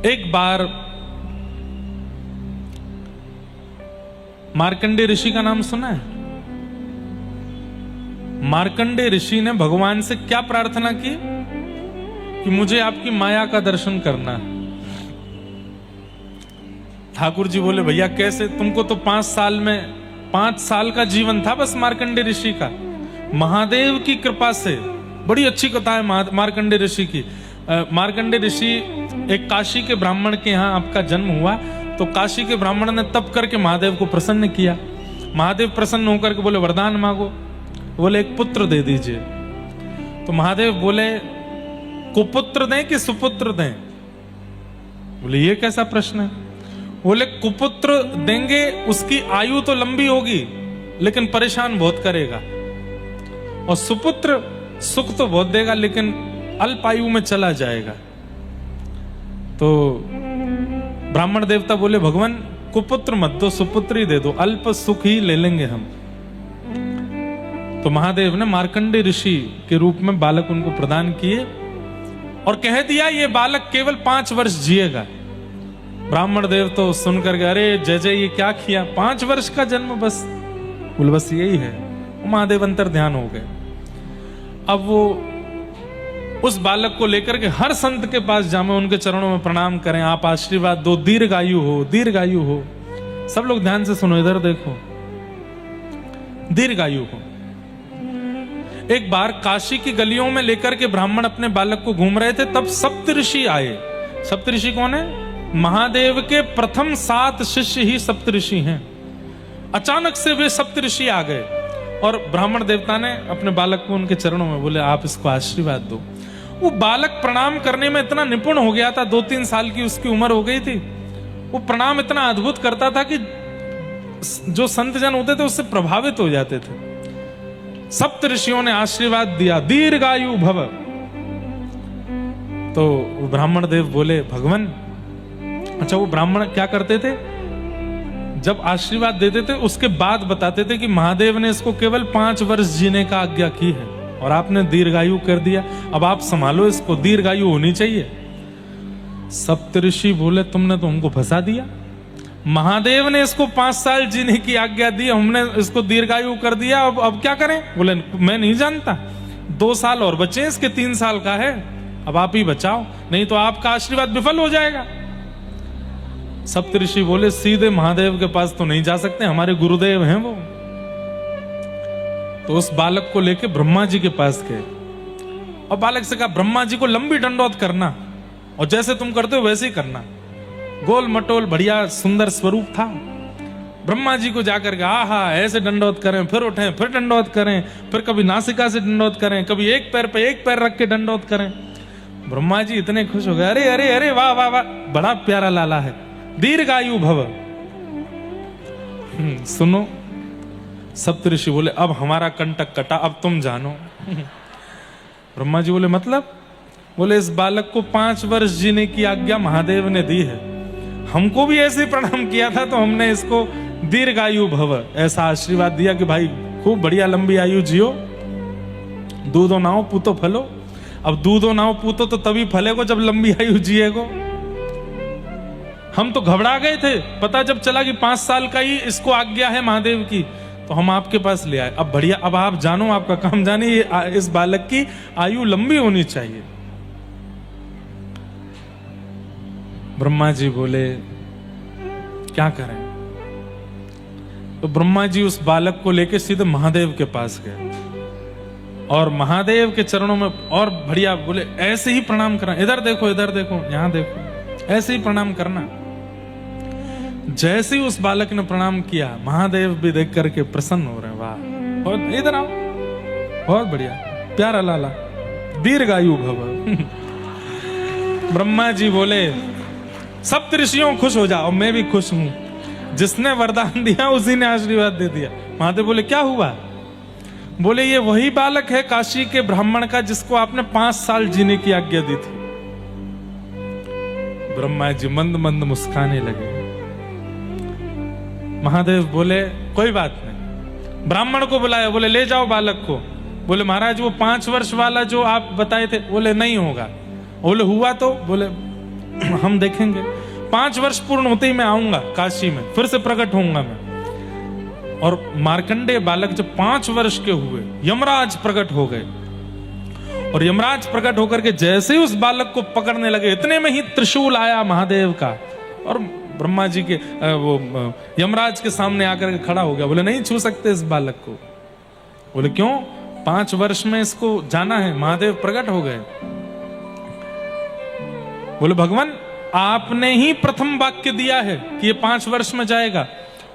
एक बार मार्कंडेय ऋषि का नाम सुना है? मार्कंडेय ऋषि ने भगवान से क्या प्रार्थना की कि मुझे आपकी माया का दर्शन करना है। ठाकुर जी बोले भैया कैसे, तुमको तो 5 साल का जीवन था बस मार्कंडेय ऋषि का। महादेव की कृपा से, बड़ी अच्छी कथा है मार्कंडेय ऋषि की। मार्कंडेय ऋषि एक काशी के ब्राह्मण के यहाँ आपका जन्म हुआ, तो काशी के ब्राह्मण ने तप करके महादेव को प्रसन्न किया। महादेव प्रसन्न होकर के बोले वरदान मांगो। बोले एक पुत्र दे दीजिए। तो महादेव बोले कुपुत्र दें कि सुपुत्र दें? बोले ये कैसा प्रश्न है? बोले कुपुत्र देंगे उसकी आयु तो लंबी होगी लेकिन परेशान बहुत करेगा, और सुपुत्र सुख तो बहुत देगा लेकिन अल्प आयु में चला जाएगा। तो ब्राह्मण देवता बोले भगवान कुपुत्र मत दो, सुपुत्र ही दे दो, अल्प सुख ही ले लेंगे हम। तो महादेव ने मार्कंडेय ऋषि के रूप में बालक उनको प्रदान किए और कह दिया ये बालक केवल 5 वर्ष जिएगा। ब्राह्मण देव तो सुनकर के अरे जय जय ये क्या किया, 5 वर्ष का जन्म बस, बोले बस यही है। महादेव अंतर ध्यान हो गए। अब वो उस बालक को लेकर के हर संत के पास जामे, उनके चरणों में प्रणाम करें, आप आशीर्वाद दो, दीर्घायु हो, दीर्घायु हो। सब लोग ध्यान से सुनो, इधर देखो, दीर्घायु हो। एक बार काशी की गलियों में लेकर के ब्राह्मण अपने बालक को घूम रहे थे, तब सप्तऋषि आए। सप्तऋषि कौन है? महादेव के प्रथम 7 शिष्य ही सप्तऋषि हैं। अचानक से वे सप्तऋषि आ गए और ब्राह्मण देवता ने अपने बालक को उनके चरणों में बोले आप इसको आशीर्वाद दो। वो बालक प्रणाम करने में इतना निपुण हो गया था, 2-3 साल की उसकी उम्र हो गई थी। वो प्रणाम इतना अद्भुत करता था कि जो संत जन होते थे उससे प्रभावित हो जाते थे। सप्त ऋषियों ने आशीर्वाद दिया, दीर्घायु भव। तो ब्राह्मण देव बोले भगवान, अच्छा वो ब्राह्मण क्या करते थे, जब आशीर्वाद देते थे उसके बाद बताते थे कि महादेव ने इसको केवल 5 वर्ष जीने का आज्ञा की है और आपने दीर्घायु कर दिया, अब आप संभालो इसको, दीर्घायु होनी चाहिए। सप्तऋषि बोले तुमने तो हमको फंसा दिया, महादेव ने इसको 5 साल जीने की आज्ञा दी, हमने इसको दीर्घायु कर दिया, अब क्या करें? बोले मैं नहीं जानता, 2 साल और बचे, इसके 3 साल का है, अब आप ही बचाओ, नहीं तो आपका आशीर्वाद विफल हो जाएगा। सप्तऋषि बोले सीधे महादेव के पास तो नहीं जा सकते, हमारे गुरुदेव हैं वो। तो उस बालक को लेके ब्रह्मा जी के पास गए और बालक से कहा ब्रह्मा जी को लंबी दंडौत करना और जैसे तुम करते हो वैसे ही करना। गोल मटोल बढ़िया सुंदर स्वरूप था। ब्रह्मा जी को जाकर के आहा ऐसे दंडौत करें, फिर उठें, फिर दंडौत करें, फिर कभी नासिका से दंडौत करें, कभी एक पैर पे एक पैर रख के दंडौत करें। ब्रह्मा जी इतने खुश हो गए, अरे अरे अरे वाह वाह वाह, बड़ा प्यारा लाला है, दीर्घायु भव। सुनो, सप्तऋषि बोले अब हमारा कंटक कटा, अब तुम जानो। ब्रह्मा जी बोले मतलब? बोले इस बालक को 5 वर्ष जीने की आज्ञा महादेव ने दी है, हमको भी ऐसे प्रणाम किया था तो हमने इसको दीर्घायु भव ऐसा आशीर्वाद दिया कि भाई खूब बढ़िया लंबी आयु जियो, दूधो नाओ पूतो फलो। अब दूधो नाओ पूतो तो तभी फलेगो जब लंबी आयु जिएगो। हम तो घबरा गए थे, पता जब चला कि 5 साल का ही इसको आज्ञा है महादेव की, तो हम आपके पास ले आए। अब बढ़िया, अब आप जानो, आपका काम जानिए, इस बालक की आयु लंबी होनी चाहिए। ब्रह्मा जी बोले क्या करें? तो ब्रह्मा जी उस बालक को लेके सीधे महादेव के पास गए और महादेव के चरणों में और बढ़िया बोले ऐसे ही प्रणाम करना, इधर देखो, इधर देखो, यहां देखो, ऐसे ही प्रणाम करना। जैसे ही उस बालक ने प्रणाम किया, महादेव भी देख करके प्रसन्न हो रहे हैं, वाह, और इधर आओ, बहुत बढ़िया, प्यारा लाला, दीर्घायु भव। ब्रह्मा जी बोले सप्तऋषियों खुश हो जाओ, मैं भी खुश हूं, जिसने वरदान दिया उसी ने आशीर्वाद दे दिया। महादेव बोले क्या हुआ? बोले ये वही बालक है काशी के ब्राह्मण का जिसको आपने 5 साल जीने की आज्ञा दी थी। ब्रह्मा जी मंद मंद मुस्काने लगे। महादेव बोले कोई बात नहीं, ब्राह्मण को बुलाया, बोले ले जाओ बालक को। बोले महाराज वो 5 वर्ष वाला जो आप बताए थे, बोले नहीं होगा। बोले हुआ तो? बोले हम देखेंगे 5 वर्ष पूर्ण होते ही मैं आऊंगा काशी में, फिर से प्रकट होऊंगा मैं। और मार्कंडेय बालक जब 5 वर्ष के हुए, यमराज प्रकट हो गए, और यमराज प्रकट होकर के जैसे ही उस बालक को पकड़ने लगे, इतने में ही त्रिशूल आया महादेव का, और ब्रह्मा जी के वो यमराज के सामने आकर के खड़ा हो गया। बोले नहीं छू सकते इस बालक को। बोले क्यों? 5 वर्ष में इसको जाना है। महादेव प्रकट हो गए। बोले भगवान आपने ही प्रथम वाक्य दिया है कि ये 5 वर्ष में जाएगा,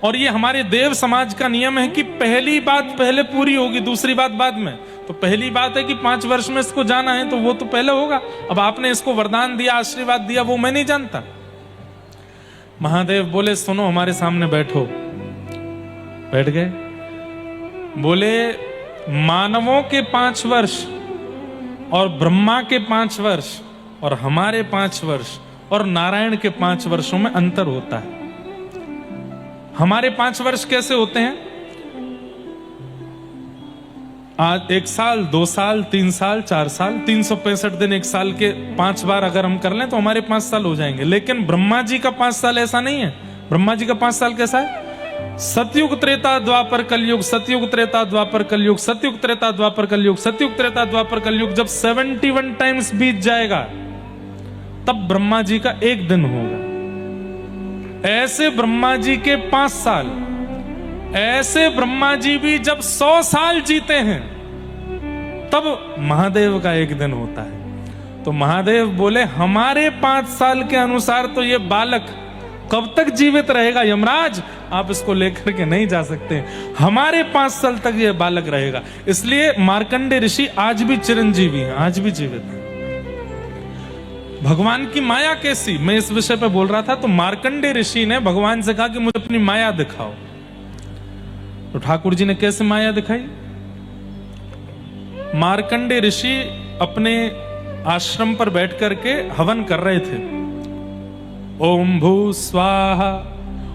और ये हमारे देव समाज का नियम है कि पहली बात पहले पूरी होगी, दूसरी बात बाद में। तो पहली बात है कि 5 वर्ष में इसको जाना है, तो वो तो पहले होगा। अब आपने इसको वरदान दिया, आशीर्वाद दिया, वो मैं नहीं जानता। महादेव बोले सुनो, हमारे सामने बैठो। बैठ गए। बोले मानवों के 5 वर्ष और ब्रह्मा के 5 वर्ष और हमारे 5 वर्ष और नारायण के 5 वर्षों में अंतर होता है। हमारे 5 वर्ष कैसे होते हैं? आज 1 साल, 2 साल, 3 साल, 4 साल, 365 दिन 1 साल के 5 बार अगर हम कर लें तो हमारे 5 साल हो जाएंगे। लेकिन ब्रह्मा जी का 5 साल ऐसा नहीं है। ब्रह्मा जी का 5 साल कैसा है? सतयुग त्रेता द्वापर कलयुग, सतयुग त्रेता द्वापर कलयुग, सतयुग त्रेता द्वापर कलयुग, सतयुग त्रेता द्वापर कलयुग। जब 71 टाइम्स बीत जाएगा तब ब्रह्मा जी का 1 दिन होगा। ऐसे ब्रह्मा जी के 5 साल, ऐसे ब्रह्मा जी भी जब 100 साल जीते हैं तब महादेव का 1 दिन होता है। तो महादेव बोले हमारे 5 साल के अनुसार तो ये बालक कब तक जीवित रहेगा? यमराज आप इसको लेकर के नहीं जा सकते, हमारे 5 साल तक ये बालक रहेगा। इसलिए मार्कंडेय ऋषि आज भी चिरंजीवी हैं, आज भी जीवित हैं। भगवान की माया कैसी, मैं इस विषय पे बोल रहा था। तो मार्कंडेय ऋषि ने भगवान से कहा कि मुझे अपनी माया दिखाओ। तो ठाकुर जी ने कैसे माया दिखाई? मार्कंडेय ऋषि अपने आश्रम पर बैठ करके हवन कर रहे थे, ओम भू स्वाहा,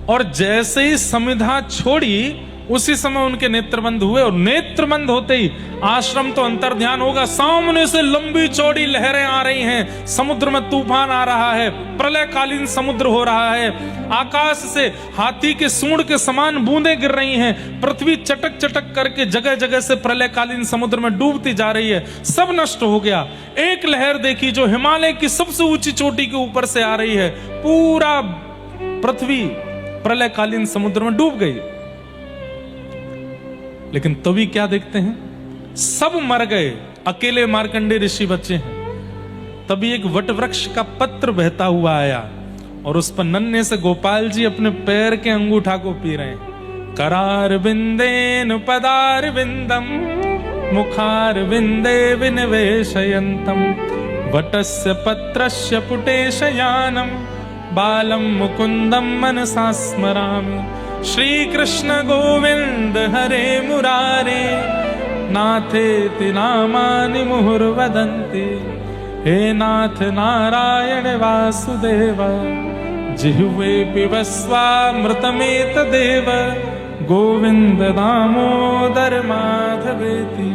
और जैसे ही समिधा छोड़ी उसी समय उनके नेत्रबंद हुए, और नेत्रबंद होते ही आश्रम तो अंतर ध्यान होगा। सामने से लंबी चौड़ी लहरें आ रही हैं, समुद्र में तूफान आ रहा है, प्रलयकालीन समुद्र हो रहा है, आकाश से हाथी के सूंड के समान बूंदें गिर रही हैं, पृथ्वी चटक चटक करके जगह जगह से प्रलयकालीन समुद्र में डूबती जा रही है, सब नष्ट हो गया। एक लहर देखी जो हिमालय की सबसे ऊंची चोटी के ऊपर से आ रही है, पूरा पृथ्वी प्रलयकालीन समुद्र में डूब गई। लेकिन तभी क्या देखते हैं? सब मर गए, अकेले मार्कंडेय ऋषि बचे हैं। तभी एक वट वृक्ष का पत्र बहता हुआ आया, और उस पर नन्हे से गोपाल जी अपने पैर के अंगूठा को पी रहे हैं। करार बिंदेन पदार बिंदम मुखार बिंदे विनिवेशयन्तम वटस्य पत्रस्य पुटे शयानम बालम मुकुंदम मनसा स्मरामि। श्री कृष्ण गोविंद हरे मुरारे नाथेति नामानि मुहुर्वदन्ति। हे नाथ नारायण वासुदेव जिह्वे पिबस्वामृतमेतदेव गोविंद दामोदर माधवेति।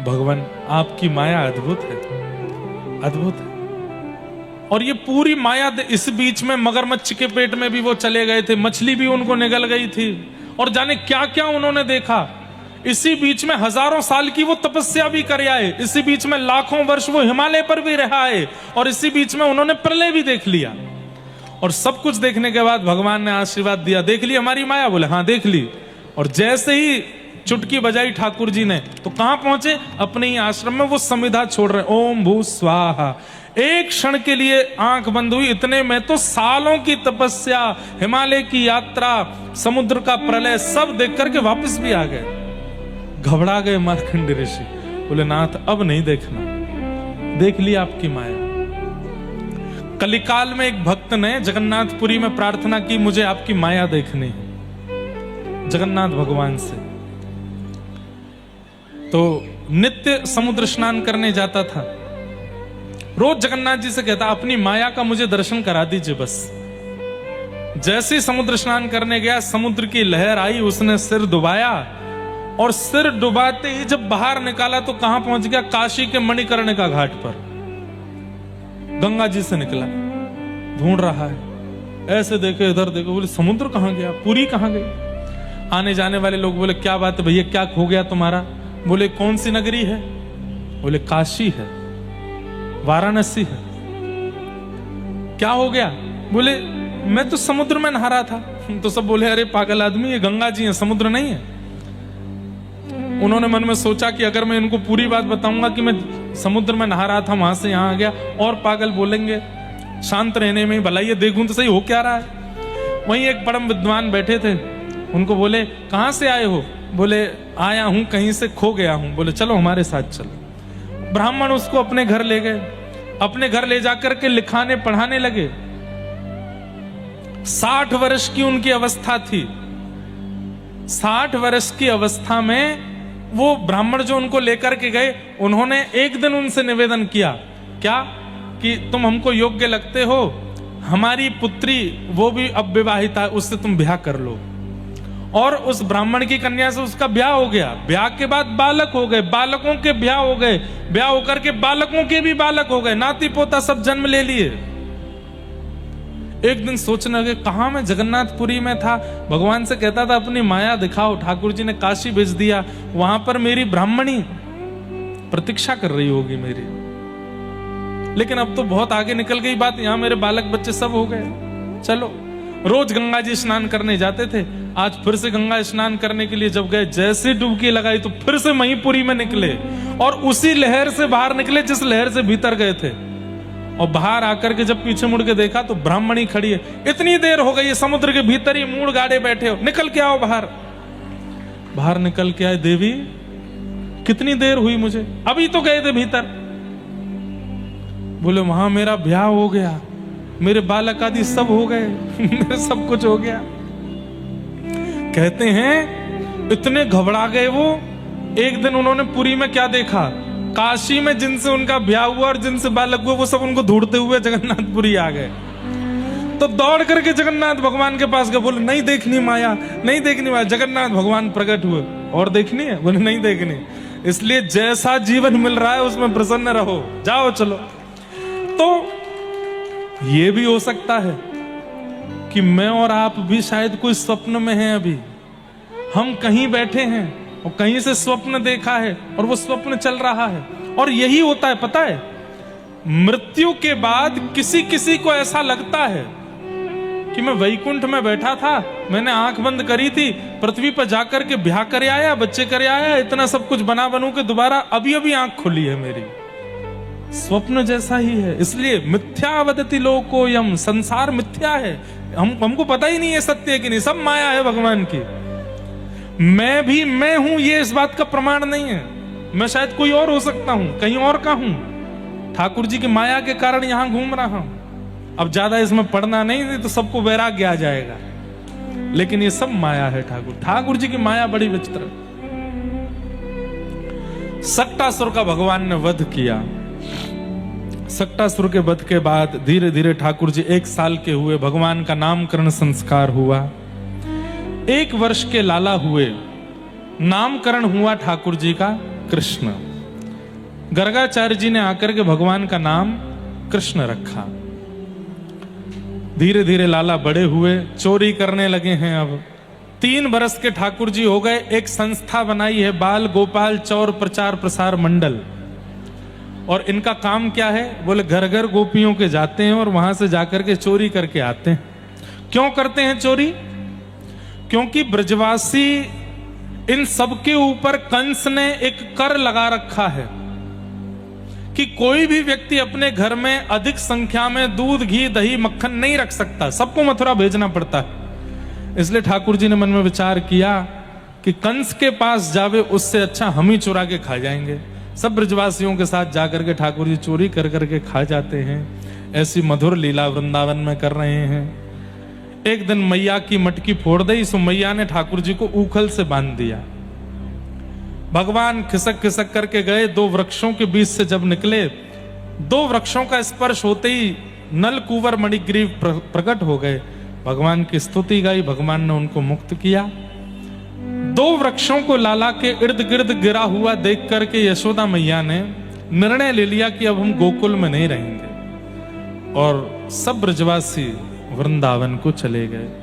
भगवान आपकी माया अद्भुत है, अद्भुत है। और ये पूरी माया, इस बीच में मगरमच्छ के पेट में भी वो चले गए थे, मछली भी उनको निगल गई थी, और जाने क्या क्या उन्होंने देखा। इसी बीच में हजारों साल की वो तपस्या भी कर आए, इसी बीच में लाखों वर्ष वो हिमालय पर भी रहा है, और इसी बीच में उन्होंने प्रलय भी देख लिया। और सब कुछ देखने के बाद भगवान ने आशीर्वाद दिया, देख ली हमारी माया? बोले हाँ देख ली। और जैसे ही चुटकी बजाई ठाकुर जी ने, तो कहां पहुंचे? अपने ही आश्रम में वो समिधा छोड़ रहे, ओम भू स्वाहा। एक क्षण के लिए आंख बंद हुई, इतने में तो सालों की तपस्या, हिमालय की यात्रा, समुद्र का प्रलय सब देख करके वापस भी आ गए। घबरा गए मार्कंडेय ऋषि, बोले नाथ अब नहीं देखना, देख ली आपकी माया। कलिकाल में एक भक्त ने जगन्नाथपुरी में प्रार्थना की, मुझे आपकी माया देखनी है, जगन्नाथ भगवान से। तो नित्य समुद्र स्नान करने जाता था, रोज जगन्नाथ जी से कहता अपनी माया का मुझे दर्शन करा दीजिए बस। जैसे समुद्र स्नान करने गया, समुद्र की लहर आई, उसने सिर डुबाया, और सिर डुबाते ही जब बाहर निकाला तो कहां पहुंच गया? काशी के मणिकर्णिका घाट पर। गंगा जी से निकला, ढूंढ रहा है, ऐसे देखे इधर देखो, बोले समुद्र कहाँ गया, पुरी कहाँ गई। आने जाने वाले लोग बोले क्या बात है भैया, क्या खो गया तुम्हारा? बोले कौन सी नगरी है? बोले काशी है, वाराणसी है। क्या हो गया? बोले मैं तो समुद्र में नहा रहा था। तो सब बोले अरे पागल आदमी, ये गंगा जी है, समुद्र नहीं है। उन्होंने मन में सोचा कि अगर मैं इनको पूरी बात बताऊंगा कि मैं समुद्र में नहा रहा था, वहां से यहां आ गया, और पागल बोलेंगे, शांत रहने में भला ये देखूं तो सही हो क्या रहा है। वहीं एक परम विद्वान बैठे थे, उनको बोले कहां से आए हो? बोले आया हूं कहीं से, खो गया हूं। बोले चलो हमारे साथ चलो। ब्राह्मण उसको अपने घर ले गए, अपने घर ले जाकर के लिखाने पढ़ाने लगे। 60 वर्ष की उनकी अवस्था थी। 60 वर्ष की अवस्था में वो ब्राह्मण जो उनको लेकर के गए, उन्होंने एक दिन उनसे निवेदन किया, क्या कि तुम हमको योग्य लगते हो, हमारी पुत्री वो भी अब विवाहिता है, उससे तुम ब्याह कर लो। और उस ब्राह्मण की कन्या से उसका ब्याह हो गया। ब्याह के बाद बालक हो गए, बालकों के ब्याह हो गए, ब्याह होकर के बालकों के भी बालक हो गए, नाती पोता सब जन्म ले लिए। एक दिन सोचने लगे कहां मैं जगन्नाथपुरी में था, भगवान से कहता था अपनी माया दिखाओ, ठाकुर जी ने काशी भेज दिया, वहां पर मेरी ब्राह्मणी प्रतीक्षा कर रही होगी मेरी। लेकिन अब तो बहुत आगे निकल गई बात, यहां मेरे बालक बच्चे सब हो गए। चलो, रोज गंगा जी स्नान करने जाते थे, आज फिर से गंगा स्नान करने के लिए जब गए, जैसे डुबकी लगाई तो फिर से महीपुरी में निकले, और उसी लहर से बाहर निकले जिस लहर से भीतर गए थे। और बाहर आकर के जब पीछे मुड़ के देखा तो ब्राह्मणी खड़ी है। इतनी देर हो गई है, समुद्र के भीतर ही मूड़ गाड़े बैठे हो, निकल के आओ बाहर। बाहर निकल के आए, देवी कितनी देर हुई मुझे, अभी तो गए थे भीतर। बोले वहां मेरा ब्याह हो गया, मेरे बालक आदि सब हो गए, मेरे सब कुछ हो गया। कहते हैं इतने घबरा गए वो। एक दिन उन्होंने पुरी में क्या देखा, काशी में जिनसे उनका ब्याह हुआ और जिनसे बालक हुआ वो सब उनको ढूंढते हुए जगन्नाथपुरी आ गए। तो दौड़ करके जगन्नाथ भगवान के पास गए, बोले नहीं देखनी माया, नहीं देखनी माया। जगन्नाथ भगवान प्रकट हुए, और देखनी है? बोले नहीं देखनी। इसलिए जैसा जीवन मिल रहा है उसमें प्रसन्न रहो, जाओ चलो। तो ये भी हो सकता है कि मैं और आप भी शायद कोई स्वप्न में हैं। अभी हम कहीं बैठे हैं और कहीं से स्वप्न देखा है और वो स्वप्न चल रहा है। और यही होता है, पता है, मृत्यु के बाद किसी किसी को ऐसा लगता है कि मैं वैकुंठ में बैठा था, मैंने आंख बंद करी थी, पृथ्वी पर जाकर के ब्याह करे आया, बच्चे करे आया, इतना सब कुछ बना बनू के दोबारा अभी अभी आंख खुली है मेरी। स्वप्न जैसा ही है। इसलिए मिथ्या वदति लोको यम, संसार मिथ्या है, हमको पता ही नहीं है सत्य है कि नहीं, सब माया है भगवान की। मैं भी मैं हूं ये इस बात का प्रमाण नहीं है, मैं शायद कोई और हो सकता हूं, कहीं और का हूं, ठाकुर जी की माया के कारण यहां घूम रहा हूं। अब ज्यादा इसमें पढ़ना नहीं तो सबको वैराग्य आ जाएगा, लेकिन ये सब माया है। ठाकुर जी की माया बड़ी विचित्र। सक्टासुर का भगवान ने वध किया। सक्टासुर के वध के बाद धीरे धीरे ठाकुर जी 1 साल के हुए, भगवान का नामकरण संस्कार हुआ। 1 वर्ष के लाला हुए, नामकरण हुआ ठाकुर जी का कृष्ण। गर्गाचार्य जी ने आकर के भगवान का नाम कृष्ण रखा। धीरे धीरे लाला बड़े हुए, चोरी करने लगे हैं। अब 3 बरस के ठाकुर जी हो गए। एक संस्था बनाई है, बाल गोपाल चौर प्रचार प्रसार मंडल। और इनका काम क्या है? बोले घर घर गोपियों के जाते हैं और वहां से जाकर के चोरी करके आते हैं। क्यों करते हैं चोरी? क्योंकि ब्रजवासी इन सबके ऊपर कंस ने एक कर लगा रखा है कि कोई भी व्यक्ति अपने घर में अधिक संख्या में दूध, घी, दही, मक्खन नहीं रख सकता, सबको मथुरा भेजना पड़ता है। इसलिए ठाकुर जी ने मन में विचार किया कि कंस के पास जावे उससे अच्छा हम ही चुरा के खा जाएंगे। सब ब्रजवासियों के साथ जाकर के ठाकुर जी चोरी कर करके खा जाते हैं। ऐसी मधुर लीला वृंदावन में कर रहे हैं। एक दिन मैया की मटकी फोड़ दी, सो मैया ने ठाकुर जी को ऊखल से बांध दिया। भगवान खिसक खिसक करके गए, 2 वृक्षों के बीच से जब निकले, 2 वृक्षों का स्पर्श होते ही नल कुंवर मणिग्रीव प्रकट हो गए। भगवान की स्तुति गाई, भगवान ने उनको मुक्त किया। 2 वृक्षों को लाला के इर्द गिर्द गिरा हुआ देख करके यशोदा मैया ने निर्णय ले लिया कि अब हम गोकुल में नहीं रहेंगे, और सब ब्रजवासी वृंदावन को चले गए।